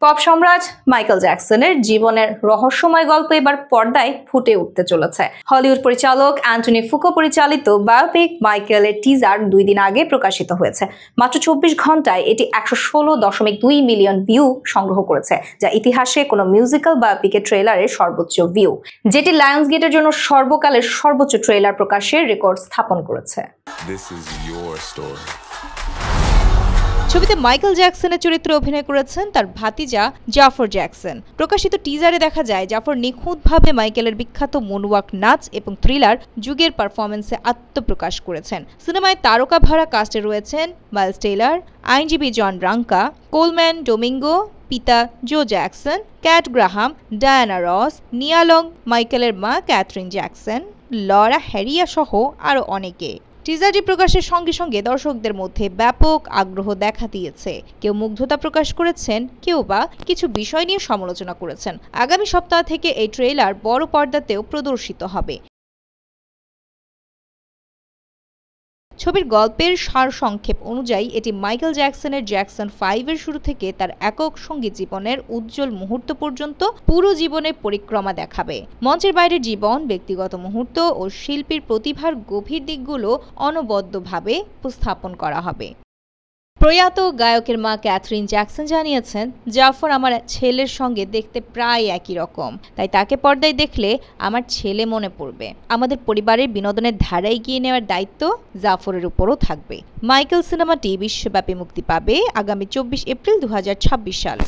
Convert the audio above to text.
Pop সম্রাট Michael জ্যাকসনের জীবনের রহস্যময় গল্প এবার পর্দায় ফুটে উঠতে চলেছে। হলিউড পরিচালক অ্যান্টনি ফুকো পরিচালিত বায়োপিক মাইকেলের টিজার 2 দিন আগে প্রকাশিত হয়েছে। মাত্র 24 ঘন্টায় এটি 116.2 মিলিয়ন ভিউ সংগ্রহ করেছে, যা ইতিহাসে কোনো মিউজিক্যাল বায়োপিকের ট্রেলারের সর্বোচ্চ ভিউ, যেটি লায়ন্সগেটের জন্য সর্বকালের সর্বোচ্চ ট্রেলার প্রকাশের রেকর্ড স্থাপন করেছে। ছবিতে মাইকেল জ্যাকসনের চরিত্রে অভিনয় করেছেন তার ভাতিজা জাফর জ্যাকসন। প্রকাশিত টিজারে দেখা যায় জাফর নিখুঁতভাবে মাইকেলের বিখ্যাত মুনওয়াক নাচ এবং থ্রিলার যুগের পারফরমেন্সে আত্মপ্রকাশ করেছেন। সিনেমায় তারকা ভরা কাস্টে রয়েছেন মাইলস টেইলর, আইনজীবী জন ব্রাঙ্কা, কোলম্যান ডোমিঙ্গো, পিতা জো জ্যাকসন, ক্যাট গ্রাহাম, ডায়ানা রস, নিয়া লং, মাইকেলের মা ক্যাথরিন জ্যাকসন, লরা হ্যারিয়া সহ আরও অনেকে। টিজারটি প্রকাশের সঙ্গে সঙ্গে দর্শকদের মধ্যে ব্যাপক আগ্রহ দেখা দিয়েছে। কেউ মুগ্ধতা প্রকাশ করেছেন, কেউ বা কিছু বিষয় নিয়ে সমালোচনা করেছেন। আগামী সপ্তাহ থেকে এই ট্রেলার বড় পর্দাতেও প্রদর্শিত হবে। ছবির গল্পের সারসংক্ষেপ অনুযায়ী এটি মাইকেল জ্যাকসনের জ্যাকসন 5-এর শুরু থেকে তার একক সঙ্গীত জীবনের উজ্জ্বল মুহূর্ত পর্যন্ত পুরো জীবনের পরিক্রমা দেখাবে। মঞ্চের বাইরের জীবন, ব্যক্তিগত মুহূর্ত ও শিল্পীর প্রতিভার গভীর দিকগুলো অনবদ্যভাবে উপস্থাপন করা হবে। প্রয়াত গায়কের মা ক্যাথরিন জ্যাকসন জানিয়েছেন, জাফর আমার ছেলের সঙ্গে দেখতে প্রায় একই রকম, তাই তাকে পর্দায় দেখলে আমার ছেলে মনে পড়বে। আমাদের পরিবারের বিনোদনের ধারা এগিয়ে নেওয়ার দায়িত্ব জাফরের উপরও থাকবে। মাইকেল সিনেমাটি বিশ্বব্যাপী মুক্তি পাবে আগামী 24 এপ্রিল 2026 সালে।